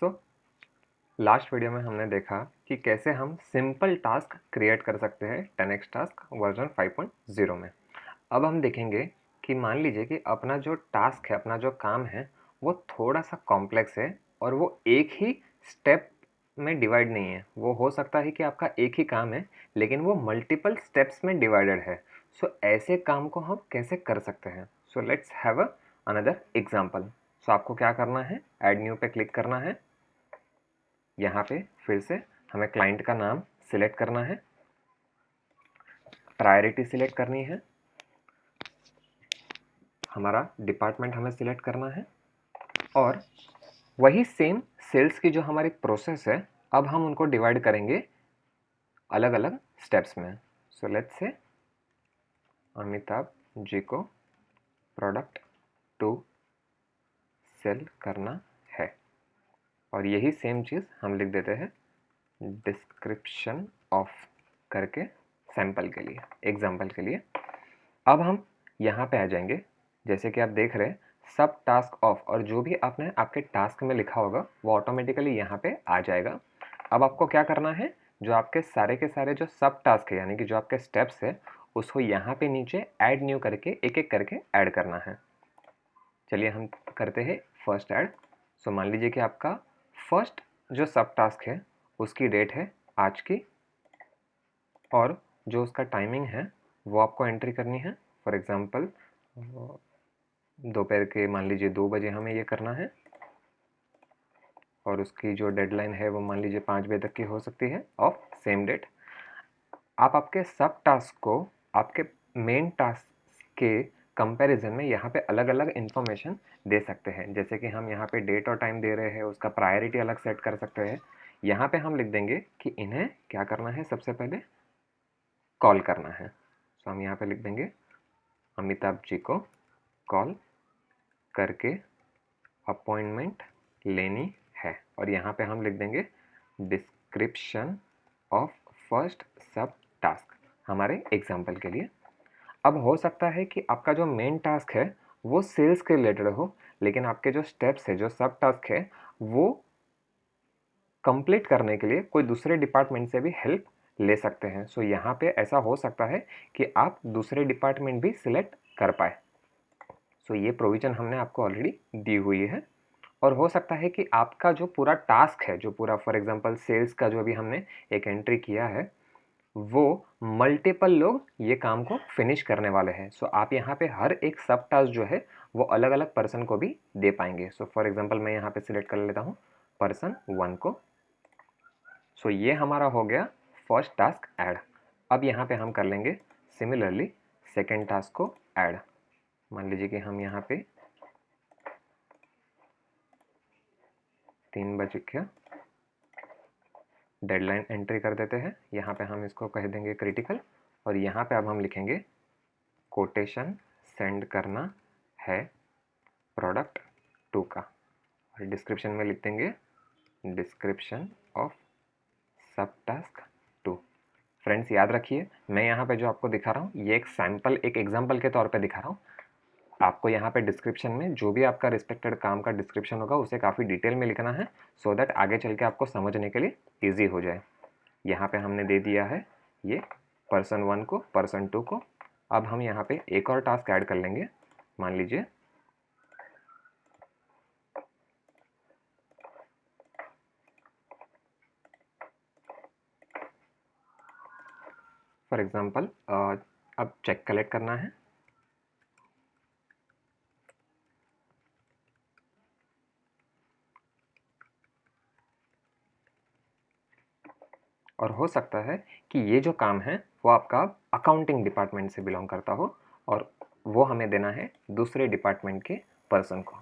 So last video में हमने देखा कि कैसे हम सिंपल टास्क क्रिएट कर सकते हैं 10x टास्क वर्जन 5.0 में। अब हम देखेंगे कि मान लीजिए कि अपना जो टास्क है, अपना जो काम है, वो थोड़ा सा कॉम्प्लेक्स है और वो एक ही स्टेप में डिवाइड नहीं है। वो हो सकता है कि आपका एक ही काम है लेकिन वो मल्टीपल स्टेप्स में डिवाइडेड है। सो ऐसे काम को हम कैसे कर सकते हैं? So let's have another example. So आपको क्या करना है? ऐड न्यू पे क्लिक करना है। यहाँ पे फिर से हमें क्लाइंट का नाम सिलेक्ट करना है, प्रायोरिटी सिलेक्ट करनी है, हमारा डिपार्टमेंट हमें सिलेक्ट करना है और वही सेम सेल्स की जो हमारी प्रोसेस है, अब हम उनको डिवाइड करेंगे अलग अलग स्टेप्स में। So let's say Amitabh ji को प्रोडक्ट 2 सेल करना है और यही सेम चीज़ हम लिख देते हैं डिस्क्रिप्शन ऑफ करके सैंपल के लिए, एग्जाम्पल के लिए। अब हम यहाँ पे आ जाएंगे, जैसे कि आप देख रहे हैं सब टास्क ऑफ, और जो भी आपने आपके टास्क में लिखा होगा वो ऑटोमेटिकली यहाँ पे आ जाएगा। अब आपको क्या करना है, जो आपके सारे के सारे जो सब टास्क है, यानी कि जो आपके स्टेप्स है, उसको यहाँ पे नीचे ऐड न्यू करके एक एक करके ऐड करना है। चलिए हम करते हैं फर्स्ट ऐड। सो मान लीजिए कि आपका फर्स्ट जो सब टास्क है उसकी डेट है आज की और जो उसका टाइमिंग है वो आपको एंट्री करनी है। फॉर एग्ज़ाम्पल दोपहर के मान लीजिए 2 बजे हमें ये करना है और उसकी जो डेडलाइन है वो मान लीजिए 5 बजे तक की हो सकती है ऑफ सेम डेट। आप आपके सब टास्क को आपके मेन टास्क के कंपैरिजन में यहाँ पे अलग अलग इन्फॉर्मेशन दे सकते हैं। जैसे कि हम यहाँ पे डेट और टाइम दे रहे हैं, उसका प्रायोरिटी अलग सेट कर सकते हैं। यहाँ पे हम लिख देंगे कि इन्हें क्या करना है, सबसे पहले कॉल करना है। तो हम यहाँ पे लिख देंगे अमिताभ जी को कॉल करके अपॉइंटमेंट लेनी है और यहाँ पे हम लिख देंगे डिस्क्रिप्शन ऑफ फर्स्ट सब टास्क हमारे एग्जाम्पल के लिए। अब हो सकता है कि आपका जो मेन टास्क है वो सेल्स के रिलेटेड हो, लेकिन आपके जो स्टेप्स है, जो सब टास्क है, वो कंप्लीट करने के लिए कोई दूसरे डिपार्टमेंट से भी हेल्प ले सकते हैं। सो यहाँ पे ऐसा हो सकता है कि आप दूसरे डिपार्टमेंट भी सिलेक्ट कर पाए। सो ये प्रोविज़न हमने आपको ऑलरेडी दी हुई है। और हो सकता है कि आपका जो पूरा टास्क है, जो पूरा फॉर एग्जांपल सेल्स का जो भी हमने एक एंट्री किया है, वो मल्टीपल लोग ये काम को फिनिश करने वाले हैं। सो आप यहाँ पे हर एक सब टास्क जो है वो अलग अलग पर्सन को भी दे पाएंगे। सो फॉर एग्जांपल मैं यहाँ पे सिलेक्ट कर लेता हूँ पर्सन 1 को। सो ये हमारा हो गया फर्स्ट टास्क ऐड। अब यहाँ पे हम कर लेंगे सिमिलरली सेकेंड टास्क को ऐड। मान लीजिए कि हम यहाँ पे 3 बजे का डेडलाइन एंट्री कर देते हैं। यहाँ पे हम इसको कह देंगे क्रिटिकल और यहाँ पे अब हम लिखेंगे कोटेशन सेंड करना है प्रोडक्ट 2 का और डिस्क्रिप्शन में लिख देंगे डिस्क्रिप्शन ऑफ सब टास्क 2। फ्रेंड्स याद रखिए, मैं यहाँ पे जो आपको दिखा रहा हूँ ये एक सैम्पल, एक एग्जाम्पल के तौर पे दिखा रहा हूँ। आपको यहाँ पे डिस्क्रिप्शन में जो भी आपका रिस्पेक्टेड काम का डिस्क्रिप्शन होगा उसे काफ़ी डिटेल में लिखना है, सो दैट आगे चल के आपको समझने के लिए ईजी हो जाए। यहाँ पे हमने दे दिया है ये पर्सन 1 को, पर्सन 2 को। अब हम यहाँ पे एक और टास्क ऐड कर लेंगे। मान लीजिए फॉर एग्जांपल अब चेक कलेक्ट करना है। और हो सकता है कि ये जो काम है वो आपका अकाउंटिंग डिपार्टमेंट से बिलोंग करता हो और वो हमें देना है दूसरे डिपार्टमेंट के पर्सन को।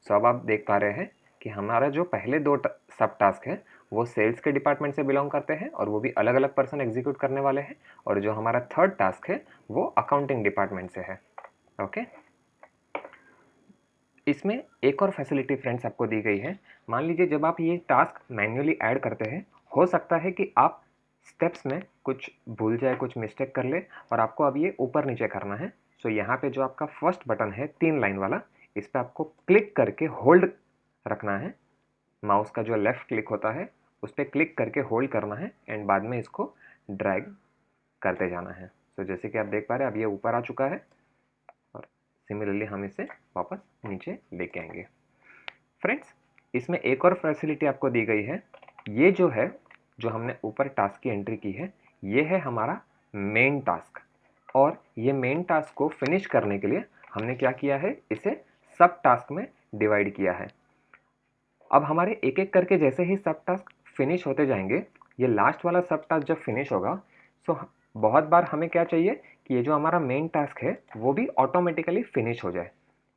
सो अब आप देख पा रहे हैं कि हमारा जो पहले 2 सब टास्क है वो सेल्स के डिपार्टमेंट से बिलोंग करते हैं और वो भी अलग अलग पर्सन एग्जीक्यूट करने वाले हैं, और जो हमारा थर्ड टास्क है वो अकाउंटिंग डिपार्टमेंट से है। ओके, इसमें एक और फैसिलिटी फ्रेंड्स आपको दी गई है। मान लीजिए जब आप ये टास्क मैन्युअली ऐड करते हैं, हो सकता है कि आप स्टेप्स में कुछ भूल जाए, कुछ मिस्टेक कर ले और आपको अब ये ऊपर नीचे करना है। सो यहाँ पे जो आपका फर्स्ट बटन है 3 लाइन वाला, इस पर आपको क्लिक करके होल्ड रखना है माउस का जो लेफ़्ट क्लिक होता है उस पर क्लिक करके होल्ड करना है एंड बाद में इसको ड्रैग करते जाना है। तो जैसे कि आप देख पा रहे हैं अब ये ऊपर आ चुका है और सिमिलरली हम इसे वापस नीचे लेके आएंगे। फ्रेंड्स, इसमें एक और फैसिलिटी आपको दी गई है। ये जो है, जो हमने ऊपर टास्क की एंट्री की है, ये है हमारा मेन टास्क। और ये मेन टास्क को फिनिश करने के लिए हमने क्या किया है, इसे सब टास्क में डिवाइड किया है। अब हमारे एक एक करके जैसे ही सब टास्क फिनिश होते जाएंगे, ये लास्ट वाला सब टास्क जब फिनिश होगा, सो बहुत बार हमें क्या चाहिए कि ये जो हमारा मेन टास्क है वो भी ऑटोमेटिकली फिनिश हो जाए,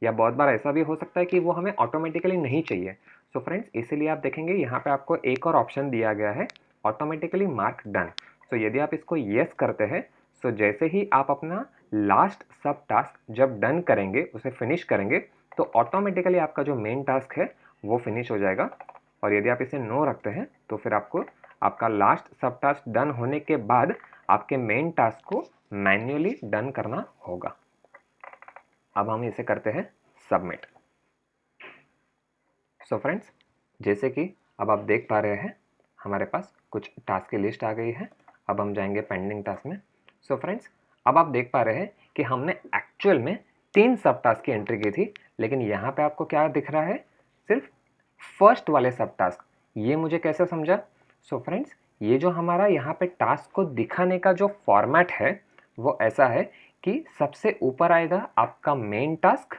या बहुत बार ऐसा भी हो सकता है कि वो हमें ऑटोमेटिकली नहीं चाहिए। सो फ्रेंड्स, इसीलिए आप देखेंगे यहाँ पे आपको एक और ऑप्शन दिया गया है, ऑटोमेटिकली मार्क डन। सो यदि आप इसको येस करते हैं, सो जैसे ही आप अपना लास्ट सब टास्क जब डन करेंगे, उसे फिनिश करेंगे, तो ऑटोमेटिकली आपका जो मेन टास्क है वो फिनिश हो जाएगा। और यदि आप इसे नो रखते हैं तो फिर आपको आपका लास्ट सब टास्क डन होने के बाद आपके मेन टास्क को मैन्युअली डन करना होगा। अब हम इसे करते हैं सबमिट। सो फ्रेंड्स, जैसे कि अब आप देख पा रहे हैं हमारे पास कुछ टास्क की लिस्ट आ गई है। अब हम जाएंगे पेंडिंग टास्क में। सो फ्रेंड्स, अब आप देख पा रहे हैं कि हमने एक्चुअल में 3 सब टास्क की एंट्री की थी, लेकिन यहाँ पे आपको क्या दिख रहा है, सिर्फ फर्स्ट वाले सब टास्क। ये मुझे कैसे समझा? सो फ्रेंड्स, ये जो हमारा यहाँ पे टास्क को दिखाने का जो फॉर्मेट है वो ऐसा है कि सबसे ऊपर आएगा आपका मेन टास्क,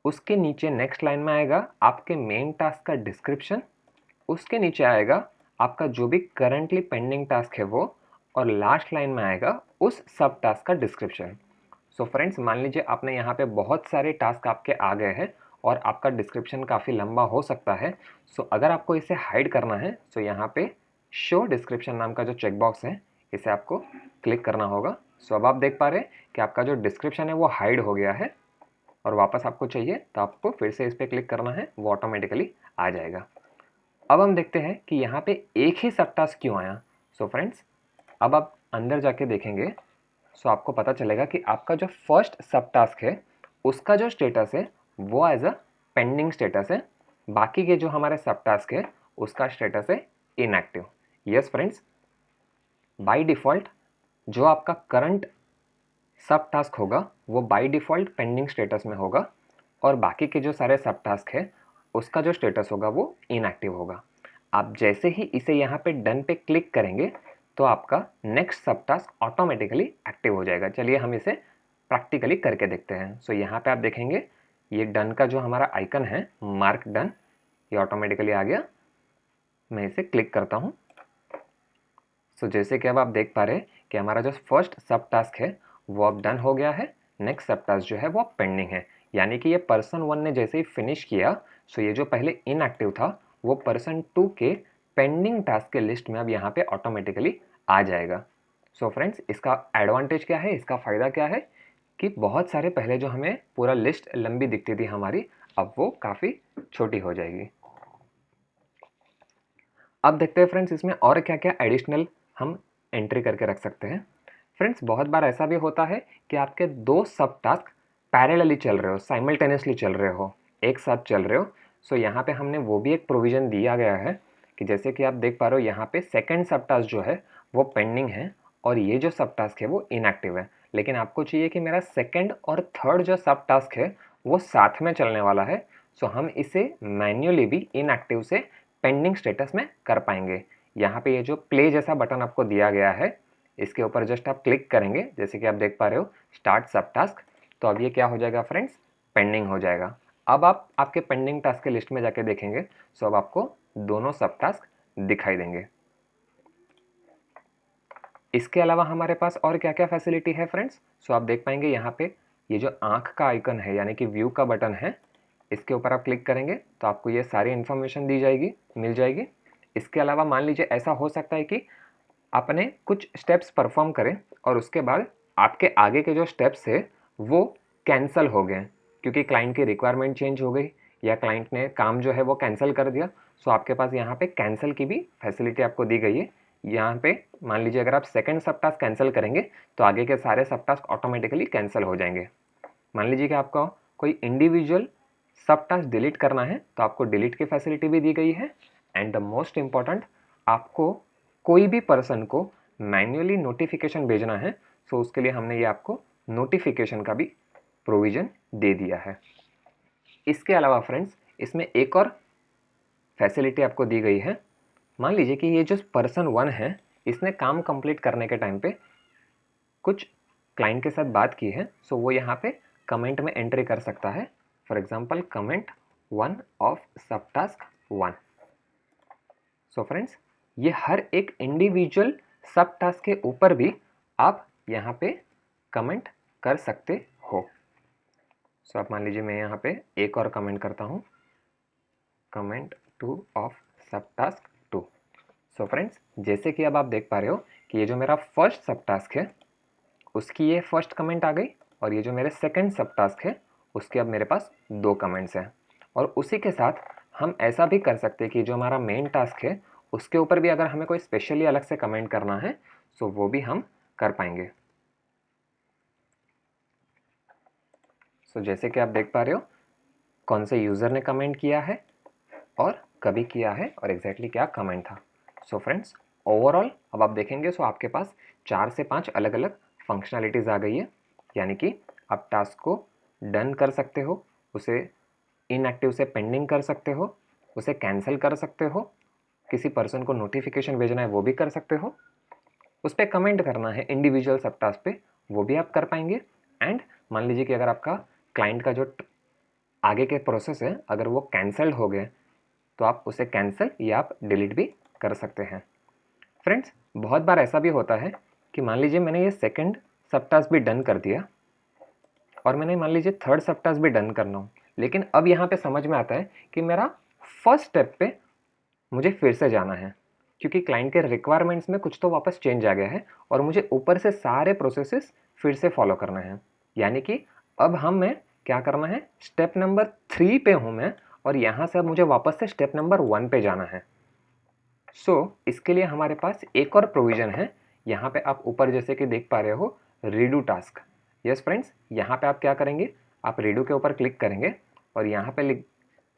उसके नीचे नेक्स्ट लाइन में आएगा आपके मेन टास्क का डिस्क्रिप्शन, उसके नीचे आएगा आपका जो भी करंटली पेंडिंग टास्क है वो, और लास्ट लाइन में आएगा उस सब टास्क का डिस्क्रिप्शन। सो फ्रेंड्स, मान लीजिए आपने यहाँ पे बहुत सारे टास्क आपके आ गए हैं और आपका डिस्क्रिप्शन काफ़ी लंबा हो सकता है। सो अगर आपको इसे हाइड करना है, तो यहाँ पे शो डिस्क्रिप्शन नाम का जो चेकबॉक्स है, इसे आपको क्लिक करना होगा। सो अब आप देख पा रहे हैं कि आपका जो डिस्क्रिप्शन है वो हाइड हो गया है, और वापस आपको चाहिए तो आपको फिर से इस पर क्लिक करना है, वो ऑटोमेटिकली आ जाएगा। अब हम देखते हैं कि यहाँ पे एक ही सब टास्क क्यों आया। सो फ्रेंड्स, अब आप अंदर जाके देखेंगे, सो आपको पता चलेगा कि आपका जो फर्स्ट सब टास्क है उसका जो स्टेटस है वो एज अ पेंडिंग स्टेटस है। बाकी के जो हमारे सब टास्क है उसका स्टेटस है inactive. Yes friends, by default जो आपका करंट सब टास्क होगा वो बाय डिफ़ॉल्ट पेंडिंग स्टेटस में होगा, और बाकी के जो सारे सब टास्क है उसका जो स्टेटस होगा वो इनएक्टिव होगा। आप जैसे ही इसे यहाँ पे डन पे क्लिक करेंगे तो आपका नेक्स्ट सब टास्क ऑटोमेटिकली एक्टिव हो जाएगा। चलिए हम इसे प्रैक्टिकली करके देखते हैं। सो यहाँ पे आप देखेंगे ये डन का जो हमारा आइकन है, मार्क डन, ये ऑटोमेटिकली आ गया। मैं इसे क्लिक करता हूँ। सो जैसे कि अब आप देख पा रहे हैं कि हमारा जो फर्स्ट सब टास्क है वो अब डन हो गया है, नेक्स्ट सब टास्क जो है वो अब पेंडिंग है। यानी कि ये पर्सन 1 ने जैसे ही फिनिश किया, सो ये जो पहले इनएक्टिव था वो पर्सन 2 के पेंडिंग टास्क के लिस्ट में अब यहाँ पे ऑटोमेटिकली आ जाएगा। सो फ्रेंड्स, इसका एडवांटेज क्या है, इसका फ़ायदा क्या है कि बहुत सारे पहले जो हमें पूरा लिस्ट लंबी दिखती थी हमारी, अब वो काफ़ी छोटी हो जाएगी। अब देखते हैं फ्रेंड्स इसमें और क्या क्या एडिशनल हम एंट्री करके रख सकते हैं। फ्रेंड्स, बहुत बार ऐसा भी होता है कि आपके 2 सब टास्क पैरेलली चल रहे हो, साइमल्टेनियसली चल रहे हो, एक साथ चल रहे हो। सो यहाँ पे हमने वो भी एक प्रोविज़न दिया गया है कि जैसे कि आप देख पा रहे हो यहाँ पे सेकंड सब टास्क जो है वो पेंडिंग है, और ये जो सब टास्क है वो इनएक्टिव है। लेकिन आपको चाहिए कि मेरा सेकंड और थर्ड जो सब टास्क है वो साथ में चलने वाला है। सो हम इसे मैन्युअली भी इनएक्टिव से पेंडिंग स्टेटस में कर पाएंगे। यहाँ पे ये जो प्ले जैसा बटन आपको दिया गया है, इसके ऊपर जस्ट आप क्लिक करेंगे, जैसे कि आप देख पा रहे हो स्टार्ट सब टास्क, तो अब ये क्या हो जाएगा फ्रेंड्स, पेंडिंग हो जाएगा। अब आप आपके पेंडिंग टास्क के लिस्ट में जाके देखेंगे, सो अब आपको दोनों सब टास्क दिखाई देंगे। इसके अलावा हमारे पास और क्या क्या फैसिलिटी है फ्रेंड्स, सो आप देख पाएंगे यहाँ पे ये जो आंख का आइकन है यानी कि व्यू का बटन है, इसके ऊपर आप क्लिक करेंगे तो आपको ये सारी इन्फॉर्मेशन दी जाएगी, मिल जाएगी। इसके अलावा मान लीजिए ऐसा हो सकता है कि आपने कुछ स्टेप्स परफॉर्म करें और उसके बाद आपके आगे के जो स्टेप्स है वो कैंसिल हो गए क्योंकि क्लाइंट की रिक्वायरमेंट चेंज हो गई, या क्लाइंट ने काम जो है वो कैंसिल कर दिया। सो आपके पास यहाँ पे कैंसिल की भी फैसिलिटी आपको दी गई है। यहाँ पे मान लीजिए अगर आप सेकंड सब टास्क कैंसिल करेंगे तो आगे के सारे सब टास्क ऑटोमेटिकली कैंसिल हो जाएंगे। मान लीजिए कि आपका कोई इंडिविजुअल सब टास्क डिलीट करना है तो आपको डिलीट की फैसिलिटी भी दी गई है। एंड द मोस्ट इम्पॉर्टेंट, आपको कोई भी पर्सन को मैन्युअली नोटिफिकेशन भेजना है, सो उसके लिए हमने ये आपको नोटिफिकेशन का भी प्रोविज़न दे दिया है। इसके अलावा फ्रेंड्स, इसमें एक और फैसिलिटी आपको दी गई है। मान लीजिए कि ये जो पर्सन 1 है, इसने काम कंप्लीट करने के टाइम पे कुछ क्लाइंट के साथ बात की है, सो वो यहाँ पे कमेंट में एंट्री कर सकता है। फॉर एग्जांपल कमेंट 1 ऑफ सब टास्क 1। सो फ्रेंड्स, ये हर एक इंडिविजुअल सब टास्क के ऊपर भी आप यहाँ पे कमेंट कर सकते हो। सो आप मान लीजिए मैं यहाँ पे एक और कमेंट करता हूँ, कमेंट 2 ऑफ सब टास्क 2। सो फ्रेंड्स, जैसे कि अब आप देख पा रहे हो कि ये जो मेरा फर्स्ट सब टास्क है उसकी ये फर्स्ट कमेंट आ गई, और ये जो मेरे सेकंड सब टास्क है उसके अब मेरे पास 2 कमेंट्स हैं। और उसी के साथ हम ऐसा भी कर सकते हैं कि जो हमारा मेन टास्क है उसके ऊपर भी अगर हमें कोई स्पेशली अलग से कमेंट करना है सो वो भी हम कर पाएंगे। सो जैसे कि आप देख पा रहे हो कौन से यूज़र ने कमेंट किया है और कभी किया है और एग्जैक्टली क्या कमेंट था। सो फ्रेंड्स, ओवरऑल अब आप देखेंगे सो आपके पास 4 से 5 अलग अलग फंक्शनैलिटीज़ आ गई है। यानी कि आप टास्क को डन कर सकते हो, उसे इनएक्टिव से पेंडिंग कर सकते हो, उसे कैंसिल कर सकते हो, किसी पर्सन को नोटिफिकेशन भेजना है वो भी कर सकते हो, उस पर कमेंट करना है इंडिविजुअल सब टास्क पे वो भी आप कर पाएंगे। एंड मान लीजिए कि अगर आपका क्लाइंट का जो आगे के प्रोसेस है अगर वो कैंसल्ड हो गए तो आप उसे कैंसिल या आप डिलीट भी कर सकते हैं। फ्रेंड्स, बहुत बार ऐसा भी होता है कि मान लीजिए मैंने ये सेकंड सब टास्क भी डन कर दिया और मैंने मान लीजिए थर्ड सब टास्क भी डन करना हो, लेकिन अब यहाँ पे समझ में आता है कि मेरा फर्स्ट स्टेप पे मुझे फिर से जाना है क्योंकि क्लाइंट के रिक्वायरमेंट्स में कुछ तो वापस चेंज आ गया है और मुझे ऊपर से सारे प्रोसेसेस फिर से फॉलो करना है। यानी कि अब हमें क्या करना है, स्टेप नंबर 3 पे हूँ मैं और यहाँ से अब मुझे वापस से स्टेप नंबर 1 पे जाना है। इसके लिए हमारे पास एक और प्रोविज़न है। यहाँ पे आप ऊपर जैसे कि देख पा रहे हो रीडू टास्क। यस फ्रेंड्स, यहाँ पे आप क्या करेंगे, आप रीडू के ऊपर क्लिक करेंगे और यहाँ पे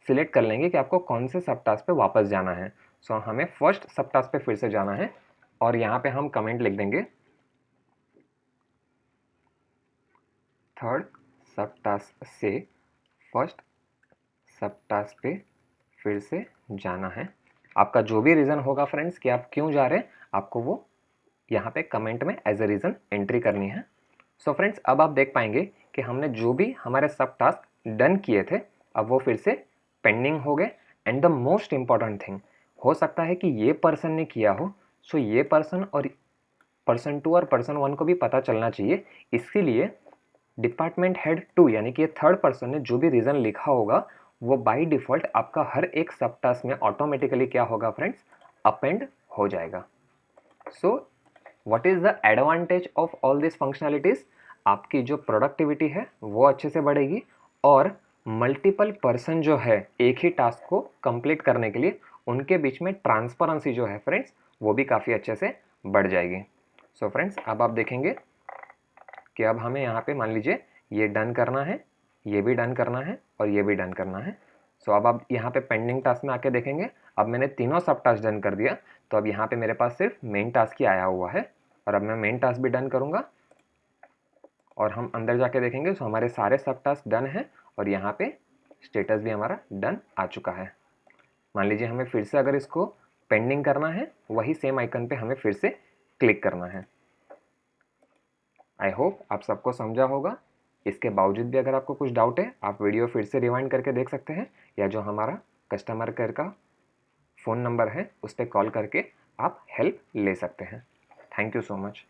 सिलेक्ट कर लेंगे कि आपको कौन से सब टास्क पे वापस जाना है। हमें फर्स्ट सब टास्क पे फिर से जाना है और यहाँ पे हम कमेंट लिख देंगे थर्ड सब टास्क से फर्स्ट सब टास्क पे फिर से जाना है। आपका जो भी रीज़न होगा फ्रेंड्स कि आप क्यों जा रहे हैं, आपको वो यहाँ पे कमेंट में एज ए रीज़न एंट्री करनी है। सो फ्रेंड्स, अब आप देख पाएंगे कि हमने जो भी हमारे सब टास्क डन किए थे अब वो फिर से पेंडिंग हो गए। And the most important thing, हो सकता है कि ये पर्सन ने किया हो, सो ये पर्सन और पर्सन 2 और पर्सन 1 को भी पता चलना चाहिए। इसीलिए डिपार्टमेंट हेड 2 यानी कि ये थर्ड पर्सन ने जो भी रीज़न लिखा होगा वो बाय डिफ़ॉल्ट आपका हर एक सब टास्क में ऑटोमेटिकली क्या होगा फ्रेंड्स, अपेंड हो जाएगा। So what is the advantage of all this functionalities, आपकी जो प्रोडक्टिविटी है वो अच्छे से बढ़ेगी और मल्टीपल पर्सन जो है एक ही टास्क को कंप्लीट करने के लिए उनके बीच में ट्रांसपेरेंसी जो है फ्रेंड्स वो भी काफ़ी अच्छे से बढ़ जाएगी। सो फ्रेंड्स, अब आप देखेंगे कि अब हमें यहाँ पे मान लीजिए ये डन करना है, ये भी डन करना है और ये भी डन करना है। सो अब आप यहाँ पे पेंडिंग टास्क में आके देखेंगे अब मैंने तीनों सब टास्क डन कर दिया, तो अब यहाँ पे मेरे पास सिर्फ मेन टास्क ही आया हुआ है और अब मैं मेन टास्क भी डन करूँगा और हम अंदर जाके देखेंगे तो हमारे सारे सब टास्क डन हैं और यहाँ पे स्टेटस भी हमारा डन आ चुका है। मान लीजिए हमें फिर से अगर इसको पेंडिंग करना है, वही सेम आइकन पे हमें फिर से क्लिक करना है। आई होप आप सबको समझा होगा। इसके बावजूद भी अगर आपको कुछ डाउट है आप वीडियो फिर से रिवाइंड करके देख सकते हैं या जो हमारा कस्टमर केयर का फ़ोन नंबर है उस पर कॉल करके आप हेल्प ले सकते हैं। Thank you so much.